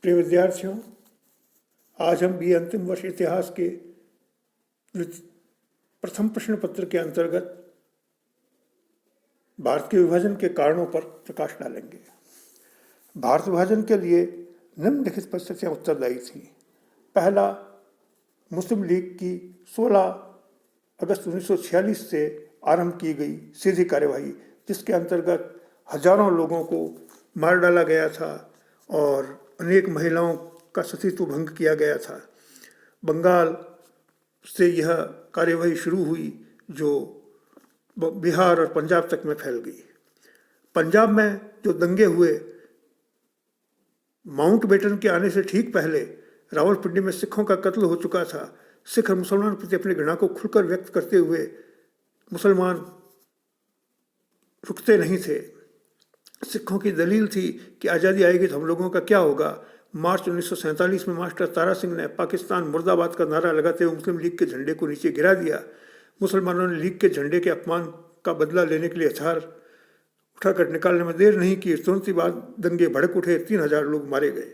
प्रिय विद्यार्थियों, आज हम बी अंतिम वर्ष इतिहास के प्रथम प्रश्न पत्र के अंतर्गत भारत के विभाजन के कारणों पर प्रकाश डालेंगे। भारत विभाजन के लिए निम्नलिखित परिस्थितियां उत्तरदायी थीं। पहला, मुस्लिम लीग की 16 अगस्त 1946 से आरंभ की गई सीधी कार्यवाही, जिसके अंतर्गत हजारों लोगों को मार डाला गया था और अनेक महिलाओं का सतीत्व भंग किया गया था। बंगाल से यह कार्यवाही शुरू हुई जो बिहार और पंजाब तक में फैल गई। पंजाब में जो दंगे हुए, माउंटबेटन के आने से ठीक पहले रावलपिंडी में सिखों का कत्ल हो चुका था। सिख और मुसलमान के प्रति अपनी घृणा को खुलकर व्यक्त करते हुए मुसलमान रुकते नहीं थे। सिखों की दलील थी कि आज़ादी आएगी तो हम लोगों का क्या होगा। मार्च 1947 में मास्टर तारा सिंह ने पाकिस्तान मुर्दाबाद का नारा लगाते हुए मुस्लिम लीग के झंडे को नीचे गिरा दिया। मुसलमानों ने लीग के झंडे के अपमान का बदला लेने के लिए हथियार उठाकर निकालने में देर नहीं की। तुरंत ही बाद दंगे भड़क उठे, 3000 लोग मारे गए।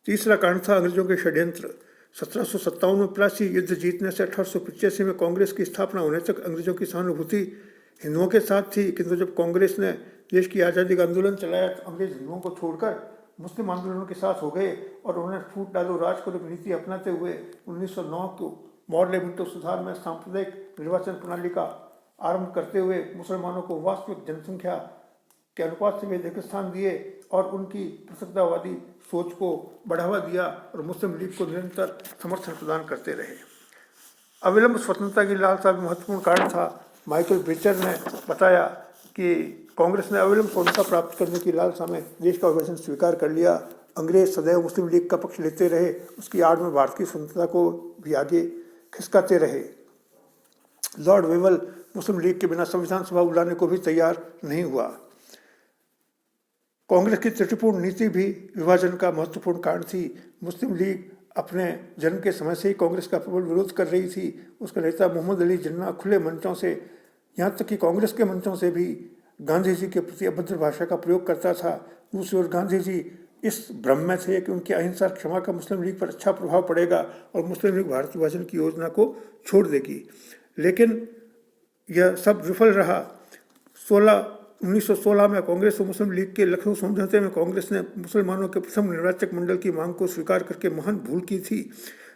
तीसरा कारण था अंग्रेजों के षड्यंत्र। 1757 में प्लासी युद्ध जीतने से 1885 में कांग्रेस की स्थापना होने तक अंग्रेजों की सहानुभूति हिंदुओं के साथ थी, किंतु जब कांग्रेस ने देश की आज़ादी का आंदोलन चलाया तो अंग्रेज हिंदुओं को छोड़कर मुस्लिम आंदोलनों के साथ हो गए और उन्होंने फूट डालो राज करो की नीति अपनाते हुए 1909 को मॉडल मिंटो सुधार में सांप्रदायिक निर्वाचन प्रणाली का आरंभ करते हुए मुसलमानों को वास्तविक जनसंख्या के अनुपात से भी अधिक स्थान दिए और उनकी पृथकतावादी सोच को बढ़ावा दिया और मुस्लिम लीग को निरंतर समर्थन प्रदान करते रहे। अविलंब स्वतंत्रता की लालसा भी महत्वपूर्ण कारण था। माइकल बेचर ने बताया कि कांग्रेस ने अविलंब स्वतंत्रता प्राप्त करने की लालसा में देश का विभाजन स्वीकार कर लिया। अंग्रेज सदैव मुस्लिम लीग का पक्ष लेते रहे, उसकी आड़ में भारत की स्वतंत्रता को भी आगे खिसकाते रहे। लॉर्ड वेवल मुस्लिम लीग के बिना संविधान सभा बुलाने को भी तैयार नहीं हुआ। कांग्रेस की त्रुटिपूर्ण नीति भी विभाजन का महत्वपूर्ण कारण थी। मुस्लिम लीग अपने जन्म के समय से ही कांग्रेस का प्रबल विरोध कर रही थी। उसका नेता मोहम्मद अली जिन्ना खुले मंचों से, यहाँ तक कि कांग्रेस के मंचों से भी गांधी जी के प्रति अभद्र भाषा का प्रयोग करता था। दूसरी ओर गांधी जी इस भ्रम में थे कि उनकी अहिंसा और क्षमा का मुस्लिम लीग पर अच्छा प्रभाव पड़ेगा और मुस्लिम लीग भारत विभाजन की योजना को छोड़ देगी। लेकिन यह सब विफल रहा। 1916 में कांग्रेस और मुस्लिम लीग के लखनऊ समझौते में कांग्रेस ने मुसलमानों के प्रथम निर्वाचक मंडल की मांग को स्वीकार करके महान भूल की थी।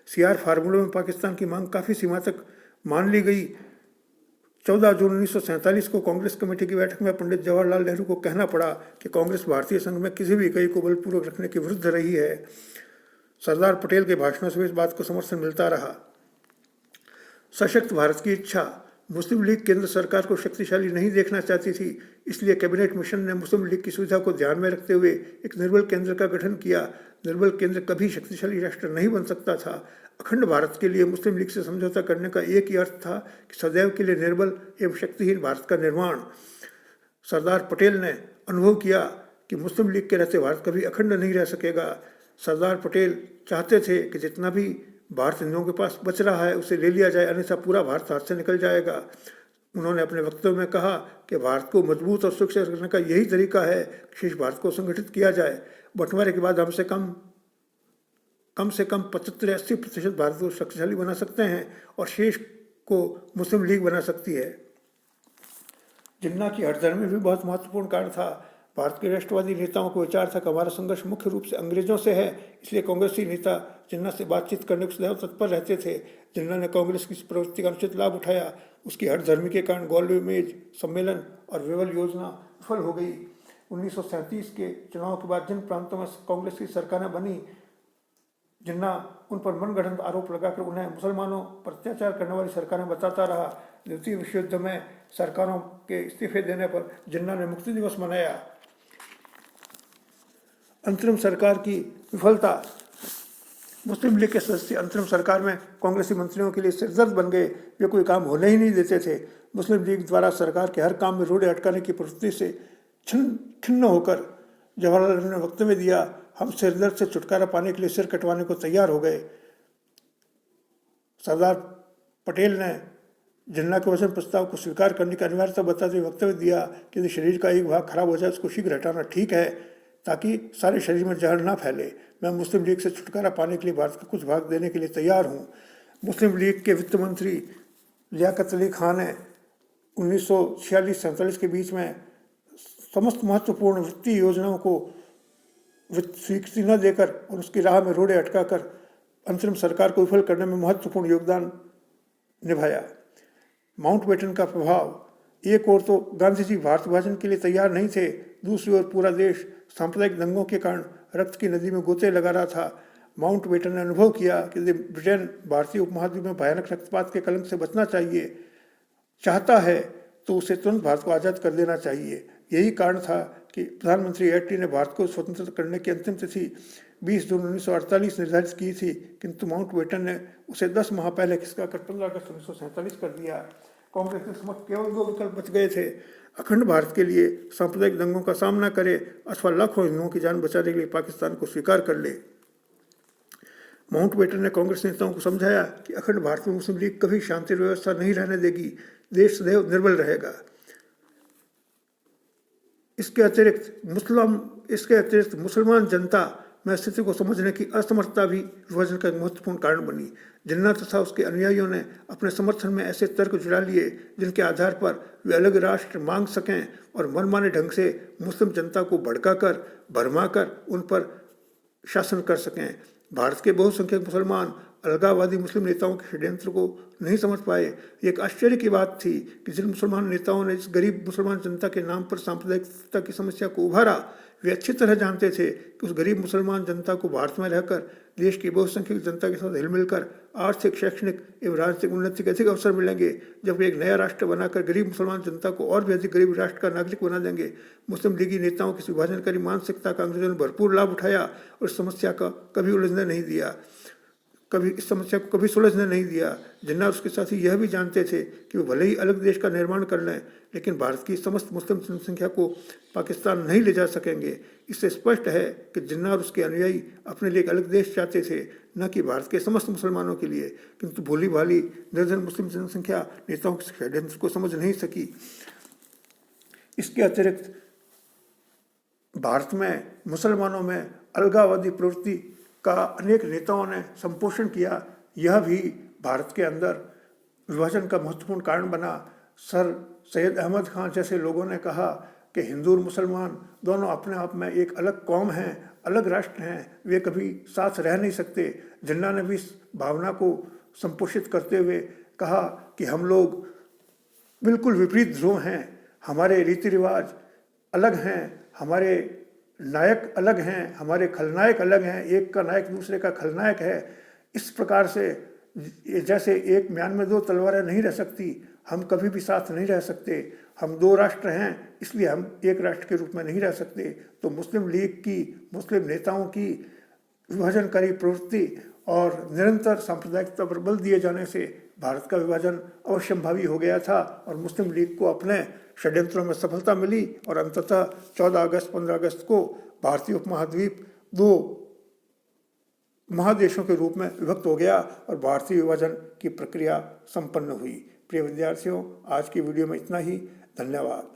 सीआर फार्मूले में पाकिस्तान की मांग काफ़ी सीमा तक मान ली गई। 14 जून 1947 को कांग्रेस कमेटी की बैठक में पंडित जवाहरलाल नेहरू को कहना पड़ा कि कांग्रेस भारतीय संघ में किसी भी इकाई को बलपूर्वक रखने के विरुद्ध रही है। सरदार पटेल के भाषणों से इस बात को समर्थन मिलता रहा। सशक्त भारत की इच्छा। मुस्लिम लीग केंद्र सरकार को शक्तिशाली नहीं देखना चाहती थी, इसलिए कैबिनेट मिशन ने मुस्लिम लीग की सुविधा को ध्यान में रखते हुए एक निर्बल केंद्र का गठन किया। निर्बल केंद्र कभी शक्तिशाली राष्ट्र नहीं बन सकता था। अखंड भारत के लिए मुस्लिम लीग से समझौता करने का एक ही अर्थ था कि सदैव के लिए निर्बल एवं शक्तिहीन भारत का निर्माण। सरदार पटेल ने अनुभव किया कि मुस्लिम लीग के रहते भारत कभी अखंड नहीं रह सकेगा। सरदार पटेल चाहते थे कि जितना भी भारत हिंदुओं के पास बच रहा है उसे ले लिया जाए, अन्यथा पूरा भारत हाथ से निकल जाएगा। उन्होंने अपने वक्तव्य में कहा कि भारत को मजबूत और सुरक्षित करने का यही तरीका है कि शेष भारत को संगठित किया जाए। बंटवारे के बाद हमसे कम से कम 75-80% भारत को शक्तिशाली बना सकते हैं और शेष को मुस्लिम लीग बना सकती है। जिन्ना की हठधर्मी भी बहुत महत्वपूर्ण कारण था। भारत के राष्ट्रवादी नेताओं को विचार था कि हमारा संघर्ष मुख्य रूप से अंग्रेजों से है, इसलिए कांग्रेसी नेता जिन्ना से बातचीत करने को सदैव तत्पर रहते थे। जिन्ना ने कांग्रेस की प्रवृत्ति का अनुचित लाभ उठाया। उसकी हठधर्मी के कारण ग्वालियर सम्मेलन और वेवल योजना विफल हो गई। 1937 के चुनाव के बाद जिन प्रांतों में कांग्रेस की सरकारें बनी, जिन्ना उन पर मनगढ़ंत आरोप लगाकर उन्हें मुसलमानों पर अत्याचार करने वाली सरकारें बताता रहा। द्वितीय विश्व युद्ध में सरकारों के इस्तीफे देने पर जिन्ना ने मुक्ति दिवस मनाया। अंतरिम सरकार की विफलता। मुस्लिम लीग के सदस्य अंतरिम सरकार में कांग्रेसी मंत्रियों के लिए सिरदर्द बन गए। वे कोई काम होने ही नहीं देते थे। मुस्लिम लीग द्वारा सरकार के हर काम में रोड़े अटकाने की प्रवृत्ति से खिन्न होकर जवाहरलाल नेहरू ने वक्तव्य दिया, हम सिरदर्द से छुटकारा पाने के लिए सिर कटवाने को तैयार हो गए। सरदार पटेल ने जिन्ना के वचन प्रस्ताव को स्वीकार करने की अनिवार्यता बताते हुए वक्तव्य दिया कि यदि शरीर का एक भाग खराब हो जाए उसको शीघ्र हटाना ठीक है ताकि सारे शरीर में जहर ना फैले। मैं मुस्लिम लीग से छुटकारा पाने के लिए भारत का कुछ भाग देने के लिए तैयार हूँ। मुस्लिम लीग के वित्त मंत्री लियाकत अली खान ने 1946-47 के बीच में समस्त महत्वपूर्ण वित्तीय योजनाओं को स्वीकृति न देकर और उसकी राह में रोड़े अटकाकर अंतरिम सरकार को विफल करने में महत्वपूर्ण योगदान निभाया। माउंटबेटन का प्रभाव, एक ओर तो गांधी जी भारत विभाजन के लिए तैयार नहीं थे, दूसरी ओर पूरा देश सांप्रदायिक दंगों के कारण रक्त की नदी में गोते लगा रहा था। माउंटबेटन ने अनुभव किया कि यदि ब्रिटेन भारतीय उपमहाद्वीप में भयानक रक्तपात के कलंक से बचना चाहता है तो उसे तुरंत भारत को आज़ाद कर देना चाहिए। यही कारण था कि प्रधानमंत्री एटली ने भारत को स्वतंत्र करने की अंतिम तिथि 20 जून 1948 निर्धारित की थी, किंतु माउंटबेटन ने उसे 10 माह पहले खिसकाकर 15 अगस्त 1947 कर दिया। कांग्रेस के समक्ष केवल 2 विकल्प बच गए थे, अखंड भारत के लिए सांप्रदायिक दंगों का सामना करे अथवा लाखों हिंदुओं की जान बचाने के लिए पाकिस्तान को स्वीकार कर ले। माउंटबेटन ने कांग्रेस नेताओं को समझाया कि अखंड भारत में मुस्लिम लीग कभी शांति व्यवस्था नहीं रहने देगी, देश सदैव निर्बल रहेगा। इसके अतिरिक्त मुसलमान जनता में स्थिति को समझने की असमर्थता भी विभाजन का एक महत्वपूर्ण कारण बनी। जिन्ना तथा उसके अनुयायियों ने अपने समर्थन में ऐसे तर्क जुटा लिए जिनके आधार पर वे अलग राष्ट्र मांग सकें और मनमाने ढंग से मुस्लिम जनता को भड़काकर भरमाकर उन पर शासन कर सकें। भारत के बहुसंख्यक मुसलमान अलगाववादी मुस्लिम नेताओं के षड्यंत्र को नहीं समझ पाए। एक आश्चर्य की बात थी कि जिन मुसलमान नेताओं ने इस गरीब मुसलमान जनता के नाम पर सांप्रदायिकता की समस्या को उभारा, वे अच्छी तरह जानते थे कि उस गरीब मुसलमान जनता को भारत में रहकर देश की बहुसंख्यक जनता के साथ हिल मिलकर आर्थिक, शैक्षणिक एवं राजनीतिक उन्नति के अधिक अवसर मिलेंगे जब वे एक नया राष्ट्र बनाकर गरीब मुसलमान जनता को और भी अधिक गरीब राष्ट्र का नागरिक बना देंगे। मुस्लिम लीगी नेताओं की विभाजनकारी मानसिकता का अंग्रेजों ने भरपूर लाभ उठाया और इस समस्या को कभी सुलझने नहीं दिया। जिन्ना उसके साथी यह भी जानते थे कि वे भले ही अलग देश का निर्माण कर लें, लेकिन भारत की समस्त मुस्लिम जनसंख्या को पाकिस्तान नहीं ले जा सकेंगे। इससे स्पष्ट है कि जिन्ना और उसके अनुयायी अपने लिए एक अलग देश चाहते थे, न कि भारत के समस्त मुसलमानों के लिए, किंतु भोली भाली निर्धन मुस्लिम जनसंख्या नेताओं के षड्यंत्र को समझ नहीं सकी। इसके अतिरिक्त भारत में मुसलमानों में अलगाववादी प्रवृत्ति का अनेक नेताओं ने संपोषण किया। यह भी भारत के अंदर विभाजन का महत्वपूर्ण कारण बना। सर सैयद अहमद खान जैसे लोगों ने कहा कि हिंदू और मुसलमान दोनों अपने आप में एक अलग कौम हैं, अलग राष्ट्र हैं, वे कभी साथ रह नहीं सकते। जिन्ना ने भी इस भावना को संपोषित करते हुए कहा कि हम लोग बिल्कुल विपरीत ध्रुव हैं, हमारे रीति रिवाज अलग हैं, हमारे नायक अलग हैं, हमारे खलनायक अलग हैं, एक का नायक दूसरे का खलनायक है। इस प्रकार से जैसे एक म्यान में 2 तलवारें नहीं रह सकती, हम कभी भी साथ नहीं रह सकते। हम 2 राष्ट्र हैं, इसलिए हम एक राष्ट्र के रूप में नहीं रह सकते। तो मुस्लिम लीग की, मुस्लिम नेताओं की विभाजनकारी प्रवृत्ति और निरंतर सांप्रदायिकता पर बल दिए जाने से भारत का विभाजन अवश्यंभावी हो गया था और मुस्लिम लीग को अपने षड्यंत्रों में सफलता मिली और अंततः 14 अगस्त 15 अगस्त को भारतीय उपमहाद्वीप 2 महादेशों के रूप में विभक्त हो गया और भारतीय विभाजन की प्रक्रिया संपन्न हुई। प्रिय विद्यार्थियों, आज की वीडियो में इतना ही। धन्यवाद।